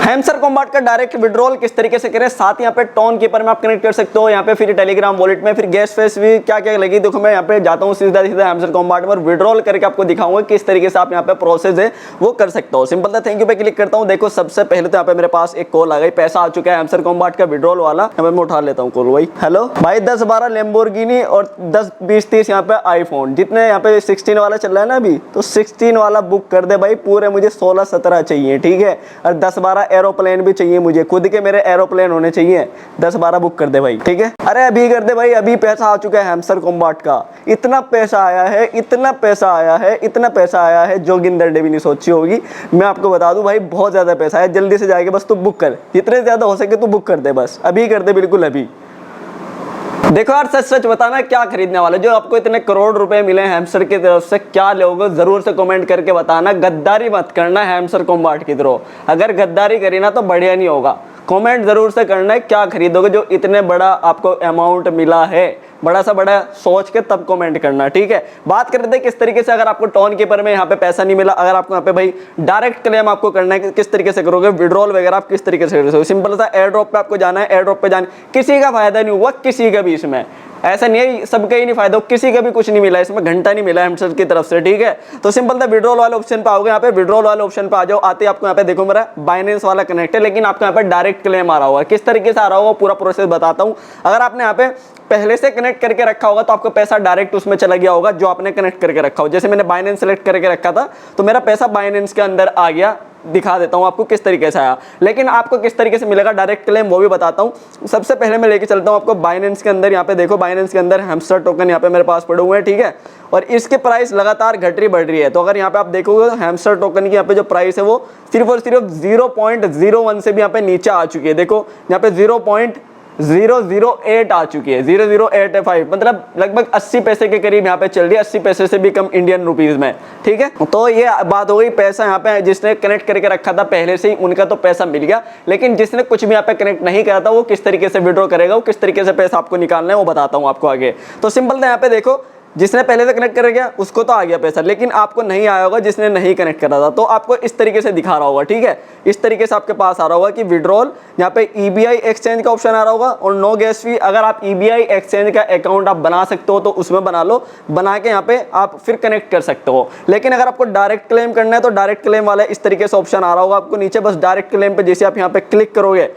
Hamster combat का direct withdrawal किस तरीके से करें, साथ यहाँ पे टोन कीपर में आप कनेक्ट कर सकते हो, यहाँ पे फिर टेलीग्राम वॉलेट में फिर गैस फेस भी क्या क्या लगी। देखो मैं यहाँ पे जाता हूँ सीधा सीधा हैमस्टर कॉम्बैट में विड्रॉल करके आपको दिखाऊंगा किस तरीके से आप यहाँ पे प्रोसेस है वो कर सकते हो। सिंपल था, थैंक यू पे क्लिक करता हूँ। देखो सबसे पहले तो यहाँ पे मेरे पास एक कॉल आ गई, पैसा आ चुका है हैमस्टर कॉम्बैट का विड्रॉल वाला। मैं उठा लेता हूँ कॉल। भाई हेलो भाई, 10-12 लैम्बोर्गिनी और 10-20-30 यहाँ पे आईफोन, जितने यहाँ पे 16 वाला चल रहा है ना अभी, तो 16 वाला बुक कर दे भाई पूरे। मुझे 16-17 चाहिए, ठीक है, और 10-12 एरोप्लेन भी चाहिए, मुझे खुद के मेरे एरोप्लेन होने चाहिए। 10-12 बुक कर दे भाई, ठीक है। अरे अभी कर दे भाई, अभी पैसा आ चुका है हैमस्टर कॉम्बैट का। इतना पैसा आया है, इतना पैसा आया है, इतना पैसा आया है, जोगिंदर डे भी नहीं सोची होगी। मैं आपको बता दूं भाई, बहुत ज्यादा पैसा है। जल्दी से जाके बस तू बुक कर, जितने ज्यादा हो सके तू बुक कर दे, बस अभी कर दे, बिल्कुल अभी। देखो यार, सच सच बताना क्या खरीदने वाले, जो आपको इतने करोड़ रुपए मिले हैमस्टर की तरफ से, क्या लोगे जरूर से कमेंट करके बताना। गद्दारी मत करना हैमस्टर कॉम्बैट की तरह, अगर गद्दारी करी ना तो बढ़िया नहीं होगा। कमेंट जरूर से करना है क्या खरीदोगे, जो इतने बड़ा आपको अमाउंट मिला है, बड़ा सा बड़ा सोच के तब कमेंट करना, ठीक है। बात करते हैं किस तरीके से, अगर आपको टोन कीपर में यहाँ पे पैसा नहीं मिला, अगर आपको यहाँ पे भाई डायरेक्ट क्लेम आपको करना है, किस तरीके से करोगे, विड्रॉल वगैरह आप किस तरीके से करोगे। सिंपल सा एयर ड्रॉप पे आपको जाना है, एयर ड्रॉप पे जाने किसी का फायदा नहीं हुआ, किसी का भी इसमें ऐसा नहीं है सबका ही नहीं फायदा, किसी का भी कुछ नहीं मिला इसमें, घंटा नहीं मिला हैमस्टर की तरफ से, ठीक है। तो सिंपल था, विड्रॉल वाले ऑप्शन पे आओगे, यहाँ पे विड्रॉल वाले ऑप्शन पे आ जाओ। आते आपको यहाँ पे देखो मेरा बाइनेंस वाला कनेक्ट है, लेकिन आपको यहाँ पे डायरेक्ट क्लेम आ रहा होगा। किस तरीके से आ रहा होगा पूरा प्रोसेस बताता हूँ। अगर आपने यहाँ पे पहले से कनेक्ट करके रखा होगा तो आपको पैसा डायरेक्ट उसमें चला गया होगा, जो आपने कनेक्ट करके रखा हो। जैसे मैंने बाइनेंस सेलेक्ट करके रखा था तो मेरा पैसा बाइनेंस के अंदर आ गया। दिखा देता हूं आपको किस तरीके से आया, लेकिन आपको किस तरीके से मिलेगा डायरेक्ट क्लेम वो भी बताता हूं। सबसे पहले मैं लेके चलता हूं आपको बाइनेंस के अंदर। यहाँ पे देखो बाइनेंस के अंदर हैमस्टर टोकन यहाँ पे मेरे पास पड़े हुए हैं, ठीक है, और इसके प्राइस लगातार घट रही बढ़ रही है। तो अगर यहाँ पे आप देखोगे तो हैमस्टर टोकन की यहाँ पे जो प्राइस है वो सिर्फ और सिर्फ 0.01 से भी यहाँ पे नीचे आ चुकी है। देखो यहाँ पे 0.008 आ चुकी है, 0.085, मतलब लगभग 80 पैसे के करीब यहाँ पे चल रही है, 80 पैसे से भी कम इंडियन रुपीस में, ठीक है। तो ये बात हो गई पैसा यहाँ पे जिसने कनेक्ट करके रखा था पहले से ही, उनका तो पैसा मिल गया। लेकिन जिसने कुछ भी यहाँ पे कनेक्ट नहीं करा था वो किस तरीके से विड्रॉ करेगा, वो किस तरीके से पैसा आपको निकालना है वो बताता हूँ आपको आगे। तो सिंपल था, यहाँ पे देखो जिसने पहले से कनेक्ट कर गया उसको तो आ गया पैसा, लेकिन आपको नहीं आया होगा जिसने नहीं कनेक्ट करा था, तो आपको इस तरीके से दिखा रहा होगा, ठीक है। इस तरीके से आपके पास आ रहा होगा कि विड्रॉल, यहाँ पे EBI एक्सचेंज का ऑप्शन आ रहा होगा और नो गैस फी। अगर आप EBI एक्सचेंज का अकाउंट आप बना सकते हो तो उसमें बना लो, बना के यहाँ पे आप फिर कनेक्ट कर सकते हो। लेकिन अगर आपको डायरेक्ट क्लेम करना है तो डायरेक्ट क्लेम वाला इस तरीके से ऑप्शन आ रहा होगा आपको नीचे। बस डायरेक्ट क्लेम पे जैसे आप यहाँ पे क्लिक करोगे,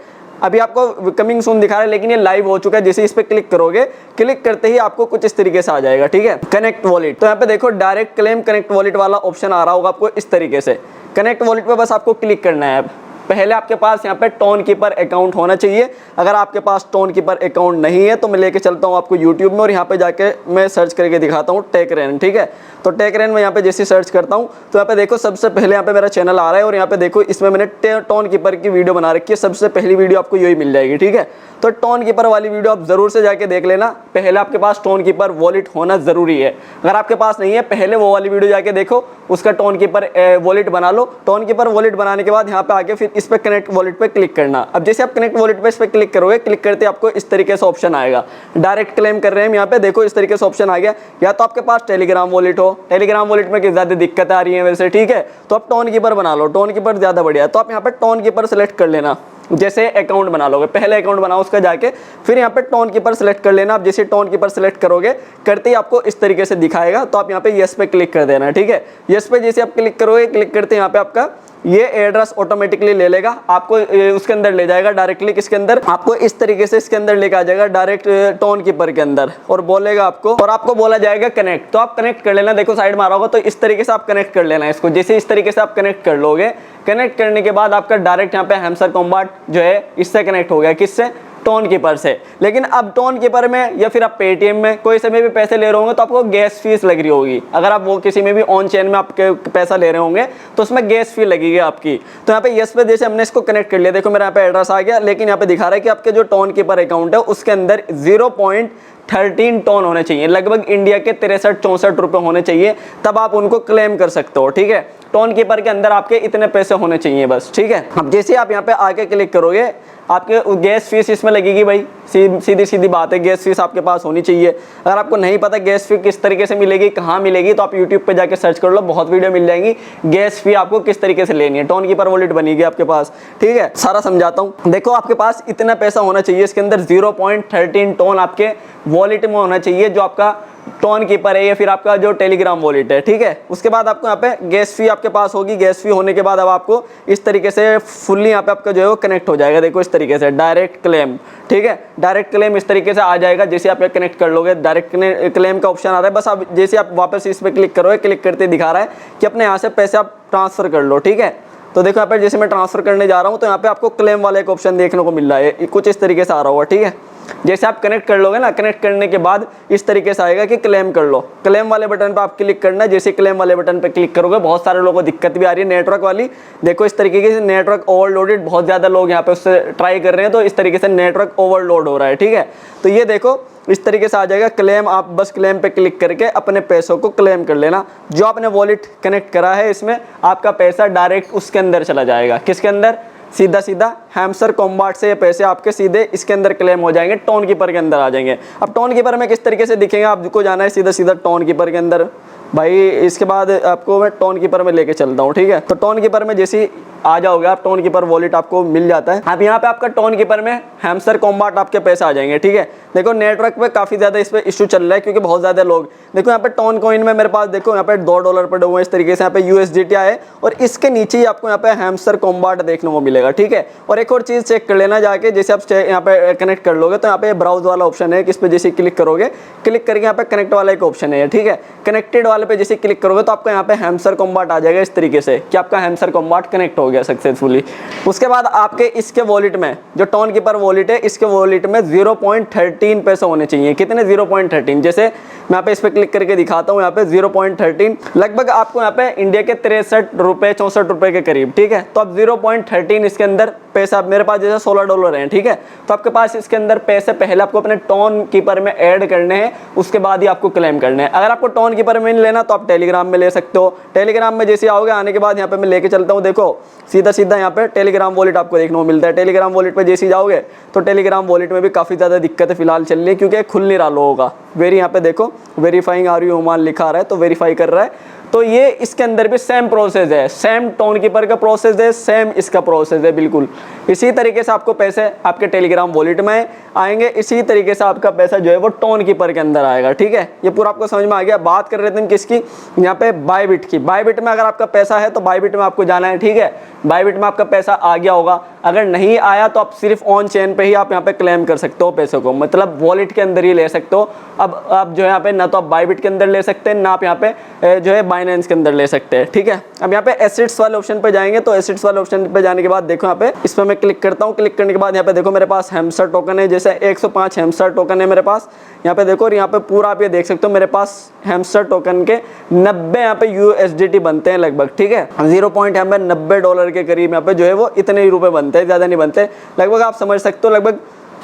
अभी आपको कमिंग सून दिखा रहा है लेकिन ये लाइव हो चुका है, जैसे इस पे क्लिक करोगे, क्लिक करते ही आपको कुछ इस तरीके से आ जाएगा, ठीक है, कनेक्ट वॉलेट। तो यहाँ पे देखो डायरेक्ट क्लेम कनेक्ट वॉलेट वाला ऑप्शन आ रहा होगा आपको इस तरीके से। कनेक्ट वॉलेट पे बस आपको क्लिक करना है। पहले आपके पास यहाँ पे टोन कीपर अकाउंट होना चाहिए। अगर आपके पास टोन कीपर अकाउंट नहीं है तो मैं लेके चलता हूँ आपको यूट्यूब में और यहाँ पे जाके मैं सर्च करके दिखाता हूँ टेकरेन, ठीक है। तो टेकरेन में यहाँ पे जैसे सर्च करता हूँ तो यहाँ पे देखो सबसे पहले यहाँ पे मेरा चैनल आ रहा है और यहाँ पे देखो इसमें मैंने टोन कीपर की वीडियो बना रखी है। सबसे पहली वीडियो आपको यही मिल जाएगी, ठीक है। तो टोन कीपर वाली वीडियो आप जरूर से जाके देख लेना। पहले आपके पास टोन कीपर वॉलेट होना जरूरी है। अगर आपके पास नहीं है पहले वो वाली वीडियो जाके देखो, उसका टोन कीपर वॉलेट बना लो। टोन कीपर वॉलेट बनाने के बाद यहाँ पे आके फिर इस पे कनेक्ट वॉलेट पे क्लिक करना। अब जैसे आप कनेक्ट वॉलेट पे इस पे क्लिक करोगे, क्लिक करते आपको इस तरीके से ऑप्शन आएगा, डायरेक्ट क्लेम कर रहे हैं यहाँ पे देखो इस तरीके से ऑप्शन आ गया। या तो आपके पास टेलीग्राम वॉलेट हो, टेलीग्राम वॉलेट में ज्यादा दिक्कत आ रही है वैसे, ठीक है, तो आप टोन कीपर बना लो, टोन कीपर ज्यादा बढ़िया। तो आप यहाँ पे टोन कीपर सेलेक्ट कर लेना। जैसे अकाउंट बना लोगे, पहले अकाउंट बनाओ उसका जाके, फिर यहाँ पे टोन कीपर सेलेक्ट कर लेना। आप जैसे टोन कीपर सेलेक्ट करोगे, करते ही आपको इस तरीके से दिखाएगा। तो आप यहाँ पे यस पे क्लिक कर देना, ठीक है। यस पे जैसे आप क्लिक करोगे, क्लिक करते यहाँ पे आपका ये एड्रेस ऑटोमेटिकली ले लेगा, आपको उसके अंदर ले जाएगा डायरेक्टली। किसके अंदर? आपको इस तरीके से इसके अंदर लेके आ जाएगा डायरेक्ट टोन कीपर के अंदर, और बोलेगा आपको, और आपको बोला जाएगा कनेक्ट। तो आप कनेक्ट कर लेना। देखो साइड में आ रहा होगा, तो इस तरीके से आप कनेक्ट कर लेना इसको। जैसे इस तरीके से आप कनेक्ट कर लोगे, कनेक्ट करने के बाद आपका डायरेक्ट यहाँ पे हैमस्टर कॉम्बैट जो है इससे कनेक्ट हो गया। किससे? टोन कीपर से। लेकिन अब टोन कीपर में या फिर आप पेटीएम में कोई से में भी पैसे ले रहे होंगे तो आपको गैस फीस लग रही होगी। अगर आप वो किसी में भी ऑन चेन में आपके पैसा ले रहे होंगे तो उसमें गैस फी लगेगी आपकी। तो यहाँ पे यस पे जैसे हमने इसको कनेक्ट कर लिया, देखो मेरा यहाँ पे एड्रेस आ गया, लेकिन यहाँ पे दिखा रहा है कि आपके जो टोन कीपर अकाउंट है उसके अंदर 0.13 टोन होने चाहिए, लगभग इंडिया के 63-64 रुपए होने चाहिए, तब आप उनको क्लेम कर सकते हो, ठीक है। टोन कीपर के अंदर आपके इतने पैसे होने चाहिए बस, ठीक है। अब जैसे आप यहाँ पे आके क्लिक करोगे, आपके गैस फीस इसमें लगेगी भाई सीधी सीधी बात है, गैस फीस आपके पास होनी चाहिए। अगर आपको नहीं पता गैस फी किस तरीके से मिलेगी, कहाँ मिलेगी, तो आप यूट्यूब पे जाके सर्च कर लो, बहुत वीडियो मिल जाएंगी गैस फी आपको किस तरीके से लेनी है। टोन कीपर वॉलेट बनेगी आपके पास, ठीक है, सारा समझाता हूँ। देखो आपके पास इतना पैसा होना चाहिए, इसके अंदर 0.13 टोन आपके वॉलेट में होना चाहिए, जो आपका टोन कीपर है या फिर आपका जो टेलीग्राम वॉलेट है, ठीक है। उसके बाद आपको यहाँ पे गैस फी आपके पास होगी। गैस फी होने के बाद अब आपको इस तरीके से फुल्ली यहाँ पे आपका जो है वो कनेक्ट हो जाएगा। देखो इस तरीके से डायरेक्ट क्लेम, ठीक है, डायरेक्ट क्लेम इस तरीके से आ जाएगा। जैसे आप कनेक्ट कर लोगे, डायरेक्ट क्लेम का ऑप्शन आ रहा है, बस आप जैसे आप वापस इस पर क्लिक करोगे, क्लिक करते दिखा रहा है कि अपने यहाँ से पैसे आप ट्रांसफर कर लो, ठीक है। तो देखो यहाँ पे जैसे मैं ट्रांसफर करने जा रहा हूँ तो यहाँ पे आपको क्लेम वाला एक ऑप्शन देखने को मिल रहा है, कुछ इस तरीके से आ रहा होगा, ठीक है। जैसे आप कनेक्ट कर लोगे ना, कनेक्ट करने के बाद इस तरीके से आएगा कि क्लेम कर लो। क्लेम वाले बटन पे आप क्लिक करना है। जैसे क्लेम वाले बटन पे क्लिक करोगे, बहुत सारे लोगों को दिक्कत भी आ रही है नेटवर्क वाली। देखो इस तरीके से नेटवर्क ओवरलोडेड, बहुत ज़्यादा लोग यहाँ पे उससे ट्राई कर रहे हैं, तो इस तरीके से नेटवर्क ओवरलोड हो रहा है, ठीक है। तो ये देखो इस तरीके से आ जाएगा क्लेम। आप बस क्लेम पे क्लिक करके अपने पैसों को क्लेम कर लेना। जो आपने वॉलेट कनेक्ट करा है इसमें आपका पैसा डायरेक्ट उसके अंदर चला जाएगा। किसके अंदर? सीधा सीधा हैमस्टर कॉम्बैट से ये पैसे आपके सीधे इसके अंदर क्लेम हो जाएंगे, टोन कीपर के अंदर आ जाएंगे। अब टोन कीपर में किस तरीके से दिखेगा आपको जाना है सीधा सीधा टोन कीपर के अंदर। भाई इसके बाद आपको मैं टोन कीपर में लेके चलता हूँ, ठीक है। तो टोन कीपर में जैसे आ जाओगे आप, टोन कीपर वॉलेट आपको मिल जाता है। अब यहाँ पे आपका टोन कीपर में हैमस्टर कॉम्बैट आपके पैसे आ जाएंगे, ठीक है। देखो नेटवर्क पे काफ़ी ज़्यादा इस पे इशू चल रहा है क्योंकि बहुत ज़्यादा लोग, देखो यहाँ पे टोन कॉइन में मेरे पास देखो यहाँ पे $2 पड़े हुए हैं इस तरीके से। यहाँ पे USDT आए और इसके नीचे ही आपको यहाँ पे हैमस्टर कॉम्बैट देखने को मिलेगा, ठीक है। और एक और चीज़ चेक कर लेना जाके, जैसे आप यहाँ पे कनेक्ट कर लोगे तो यहाँ पे ब्राउज वाला ऑप्शन है, इस पे जैसे क्लिक करोगे, क्लिक करके यहाँ पे कनेक्ट वाला एक ऑप्शन है, ठीक है। कनेक्टेड वाले पे जैसे क्लिक करोगे तो आपको यहाँ पे हैमस्टर कॉम्बैट आ जाएगा इस तरीके से कि आपका हैमस्टर कॉम्बैट कनेक्ट हो गया सक्सेसफुली। उसके बाद आपके इसके वॉलेट में जो टोन कीपर वॉलेट है, इसके वॉलेट में 0.13 पैसे होने चाहिए। कितने? 0.13। जैसे मैं यहाँ पे इस पे क्लिक करके दिखाता हूँ, यहाँ पे 0.13 लगभग आपको यहाँ पे इंडिया के 63 रुपये 64 रुपये के करीब, ठीक है। तो अब 0.13 इसके अंदर पैसा, मेरे पास जैसे $16 हैं, ठीक है। तो आपके पास इसके अंदर पैसे पहले आपको अपने टोन कीपर में ऐड करने हैं, उसके बाद ही आपको क्लेम करने हैं। अगर आपको टोन कीपर में नहीं लेना तो आप टेलीग्राम में ले सकते हो। टेलीग्राम में जैसे आओगे, आने के बाद यहाँ पे मैं लेके चलता हूँ, देखो सीधा सीधा यहाँ पे टेलीग्राम वॉलेट आपको देखने को मिलता है। टेलीग्राम वॉलेट पे जैसे जाओगे तो टेलीग्राम वॉलेट में भी काफ़ी ज़्यादा दिक्कतें फिलहाल चल रही है क्योंकि खुल नहीं रहा लोगों का। यहाँ पे देखो वेरीफाइंग आर यू ह्यूमन लिखा रहा है, तो वेरीफाई कर रहा है। तो ये इसके अंदर भी सेम प्रोसेस है, सेम टोन कीपर का प्रोसेस है, सेम इसका प्रोसेस है, बिल्कुल इसी तरीके से आपको पैसे आपके टेलीग्राम वॉलेट में आएंगे। इसी तरीके से आपका पैसा जो है वो टोन कीपर के अंदर आएगा, ठीक है। ये पूरा आपको समझ में आ गया। बात कर रहे थे हम किसकी? यहाँ पे बायबिट की। बायबिट में अगर आपका पैसा है तो बायबिट में आपको जाना है, ठीक है। बायबिट में आपका पैसा आ गया होगा, अगर नहीं आया तो आप सिर्फ ऑन चेन पे ही आप यहाँ पे क्लेम कर सकते हो पैसों को, मतलब वॉलेट के अंदर ही ले सकते हो। अब आप जो है यहाँ पे ना तो आप बायबिट के अंदर ले सकते हैं, ना आप यहाँ पे जो है बाइनेंस के अंदर ले सकते हैं, ठीक है। अब यहाँ पे एसेट्स वाले ऑप्शन पे जाएंगे, तो एसेट्स वाले ऑप्शन पे जाने के बाद देखो यहाँ पे इस पर मैं क्लिक करता हूँ। क्लिक करने के बाद यहाँ पे देखो मेरे पास हैमस्टर टोकन है, जैसे 105 हैमस्टर टोकन है मेरे पास यहाँ पे देखो। और यहाँ पे पूरा आप ये देख सकते हो मेरे पास हैमस्टर टोकन के 90 यहाँ पे USDT बनते हैं लगभग, ठीक है। $0.90 के करीब यहाँ पे जो है वो इतने ही रुपए बनते हैं, ज़्यादा नहीं बनते। लगभग आप समझ सकते हो लगभग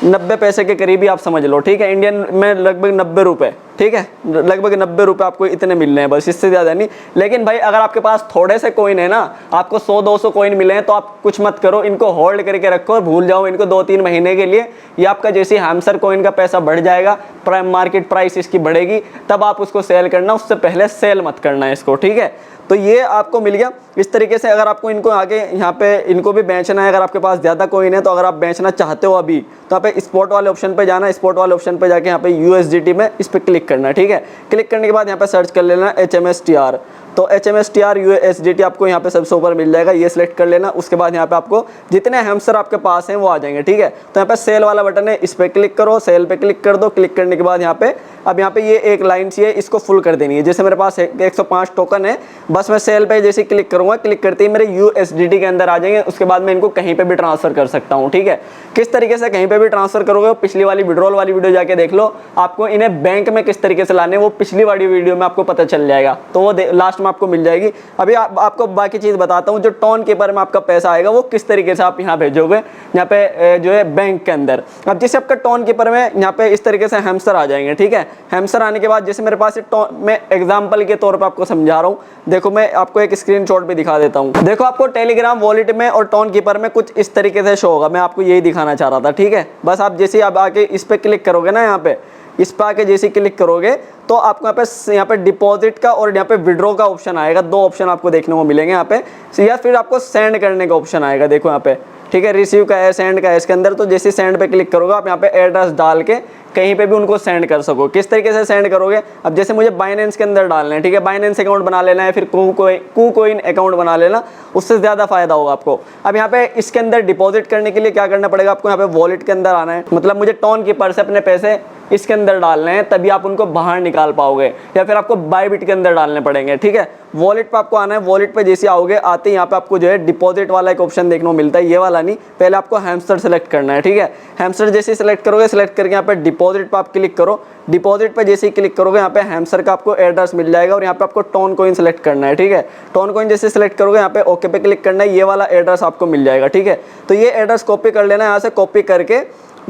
90 पैसे के करीब ही आप समझ लो, ठीक है। इंडियन में लगभग 90 रुपये, ठीक है, लगभग 90 रुपये आपको इतने मिल रहे हैं, बस इससे ज़्यादा नहीं। लेकिन भाई अगर आपके पास थोड़े से कॉइन है ना, आपको 100-200 कॉइन मिले हैं, तो आप कुछ मत करो, इनको होल्ड करके रखो और भूल जाओ इनको 2-3 महीने के लिए। ये आपका जैसे हैमस्टर कॉइन का पैसा बढ़ जाएगा, मार्केट प्राइस इसकी बढ़ेगी, तब आप उसको सेल करना, उससे पहले सेल मत करना है इसको, ठीक है। तो ये आपको मिल गया इस तरीके से। अगर आपको इनको आगे यहाँ पे इनको भी बेचना है, अगर आपके पास ज़्यादा कॉइन है तो अगर आप बेचना चाहते हो अभी, तो यहाँ पे स्पॉट वाले ऑप्शन पे जाना है। स्पॉट वाले ऑप्शन पे जाके यहाँ पे USDT में इस पर क्लिक करना है, ठीक है। क्लिक करने के बाद यहाँ पे सर्च कर लेना HMSTR, तो HMSTR USDT आपको यहाँ पे सबसे ऊपर मिल जाएगा, ये सिलेक्ट कर लेना। उसके बाद यहाँ पे आपको जितने हैमस्टर आपके पास हैं वो आ जाएंगे, ठीक है। तो यहाँ पे सेल वाला बटन है, इस पर क्लिक करो, सेल पे क्लिक कर दो। क्लिक करने के बाद यहाँ पे अब यहाँ पे ये एक लाइन सी है, इसको फुल कर देनी है। जैसे मेरे पास 105 टोकन है, बस मैं सेल पे जैसे क्लिक करूँगा, क्लिक करते ही मेरे USDT के अंदर आ जाएंगे। उसके बाद मैं इनको कहीं पर भी ट्रांसफ़र कर सकता हूँ, ठीक है। किस तरीके से कहीं पर भी ट्रांसफ़र करोगे, पिछली वाली विड्रॉल वाली वीडियो जाके देख लो, आपको इन्हें बैंक में किस तरीके से लाने वो पिछली वाली वीडियो में आपको पता चल जाएगा, तो वो लास्ट में आपको मिल जाएगी। अभी आपको बाकी चीज़ बताता हूँ। जो टोन कीपर में आपका पैसा आएगा वो किस तरीके से आप यहाँ भेजोगे, यहाँ पे जो है बैंक के अंदर। अब जैसे आपका टोन कीपर में यहाँ पे इस तरीके से हैमस्टर आ जाएंगे, ठीक है। हैमस्टर आने के बाद जैसे मेरे पास मैं एग्जाम्पल के तौर पर आपको समझा रहा हूँ। देखो मैं आपको एक स्क्रीनशॉट भी दिखा देता हूँ। देखो आपको टेलीग्राम वॉलेट में और टोन कीपर में कुछ इस तरीके से शो होगा। मैं आपको यही दिखाना चाह रहा था, ठीक है। बस आप जैसे आप आके इस पे क्लिक करोगे ना, यहाँ पे इस पे आके जैसे क्लिक करोगे तो आपको यहाँ पे डिपॉजिट का और यहाँ पे विड्रॉ का ऑप्शन आएगा। दो ऑप्शन आपको देखने को मिलेंगे यहाँ पे, या फिर आपको सेंड करने का ऑप्शन आएगा। देखो यहाँ पे, ठीक है, रिसीव का है, सेंड का है इसके अंदर। तो जैसे सेंड पे क्लिक करोगे आप यहाँ पे एड्रेस डाल के कहीं पे भी उनको सेंड कर सको। किस तरीके से सेंड करोगे, अब जैसे मुझे बाइनेंस के अंदर डालना है, ठीक है, बाइनेंस अकाउंट बना लेना है, फिर KuCoin अकाउंट बना लेना, उससे ज़्यादा फायदा होगा आपको। अब यहाँ पे इसके अंदर डिपॉजिट करने के लिए क्या करना पड़ेगा आपको, यहाँ पे वॉलेट के अंदर आना है। मतलब मुझे टोन कीपर से अपने पैसे इसके अंदर डालने हैं, तभी आप उनको बाहर निकाल पाओगे, या फिर आपको बायबिट के अंदर डालने पड़ेंगे, ठीक है। वॉलेट पे आपको आना है। वॉलेट पे जैसे आओगे, आते ही यहाँ पे आपको जो है डिपॉजिट वाला एक ऑप्शन देखने को मिलता है, ये वाला नहीं, पहले आपको हैमस्टर सेलेक्ट करना है, ठीक है। हैमस्टर जैसे सेलेक्ट करोगे, सेलेक्ट करके यहाँ पे डिपॉजिट पे आप क्लिक करो। डिपॉजिट पे जैसे ही क्लिक करोगे यहाँ पे हैमस्टर का आपको एड्रेस मिल जाएगा और यहाँ पे आपको टोन कॉइन सेलेक्ट करना है, ठीक है। टोन कॉइन जैसे सेलेक्ट करोगे यहाँ पे ओके पे क्लिक करना है, ये वाला एड्रेस आपको मिल जाएगा, ठीक है। तो ये एड्रेस कॉपी कर लेना है। यहाँ से कॉपी करके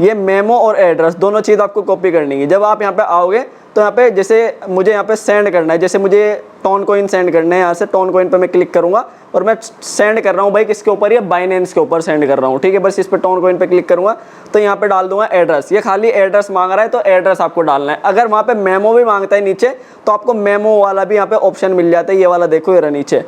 ये मेमो और एड्रेस दोनों चीज़ आपको कॉपी करनी है। जब आप यहाँ पे आओगे तो यहाँ पे जैसे मुझे यहाँ पे सेंड करना है, जैसे मुझे टोन कॉइन सेंड करना है, यहाँ से टोन कॉइन पे मैं क्लिक करूँगा और मैं सेंड कर रहा हूँ भाई किसके ऊपर, ये बाइनेंस के ऊपर सेंड कर रहा हूँ, ठीक है। बस इस पे टोन कॉइन पे क्लिक करूँगा तो यहाँ पे डाल दूंगा एड्रेस। ये खाली एड्रेस मांग रहा है तो एड्रेस आपको डालना है। अगर वहाँ पे मेमो भी मांगता है नीचे तो आपको मेमो वाला भी यहाँ पे ऑप्शन मिल जाता है, ये वाला देखो, ये रहा नीचे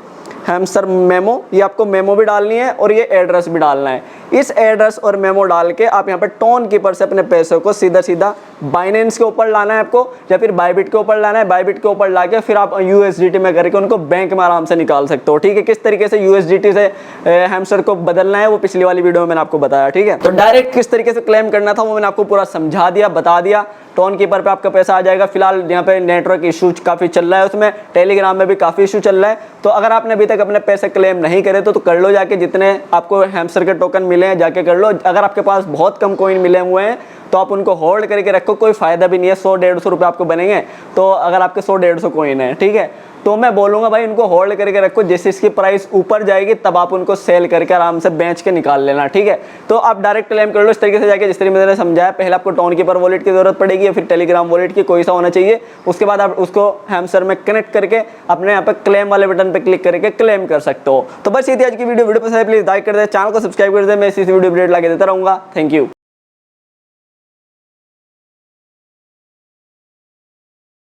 हैमस्टर मेमो। ये आपको मेमो भी डालनी है और ये एड्रेस भी डालना है। इस एड्रेस और मेमो डाल के आप यहाँ पे टोन कीपर से अपने पैसों को सीधा सीधा बाइनेंस के ऊपर लाना है आपको, या फिर बायबिट के ऊपर लाना है। बायबिट के ऊपर लाके फिर आप USDT में करके उनको बैंक में आराम से निकाल सकते हो, ठीक है। किस तरीके से USDT से हैमस्टर को बदलना है वो पिछली वाली वीडियो में मैंने आपको बताया, ठीक है। तो डायरेक्ट किस तरीके से क्लेम करना था वो मैंने आपको पूरा समझा दिया, बता दिया। टोन कीपर पे आपका पैसा आ जाएगा। फिलहाल यहाँ पे नेटवर्क इशू काफ़ी चल रहा है, उसमें टेलीग्राम में भी काफ़ी इशू चल रहा है। तो अगर आपने अभी तक अपने पैसे क्लेम नहीं करे तो कर लो जाके, जितने आपको हैमस्टर के टोकन मिले हैं जाके कर लो। अगर आपके पास बहुत कम कॉइन मिले हुए हैं तो आप उनको होल्ड करके रखो, कोई फ़ायदा भी नहीं है। 100-150 रुपये आपको बनेंगे तो अगर आपके 100-150 कॉइन है, ठीक है, तो मैं बोलूँगा भाई इनको होल्ड करके रखो। जैसे इसकी प्राइस ऊपर जाएगी तब आप उनको सेल करके आराम से बेच के निकाल लेना, ठीक है। तो आप डायरेक्ट क्लेम कर लो इस तरीके से जाके, जिस तरीके मैंने समझाया। पहले आपको टोन कीपर वॉलेट की जरूरत पड़ेगी या फिर टेलीग्राम वॉलेट की, कोई सा होना चाहिए। उसके बाद आप उसको हैमस्टर में कनेक्ट करके अपने यहाँ पे क्लेम वाले बटन पे क्लिक करके क्लेम कर सकते हो। तो बस ये थी आज की वीडियो पसंद है प्लीज लाइक कर दे, चैनल को सब्सक्राइब कर दे। मैं इसी वीडियो अपडेट लाके देता रहूँगा। Thank you.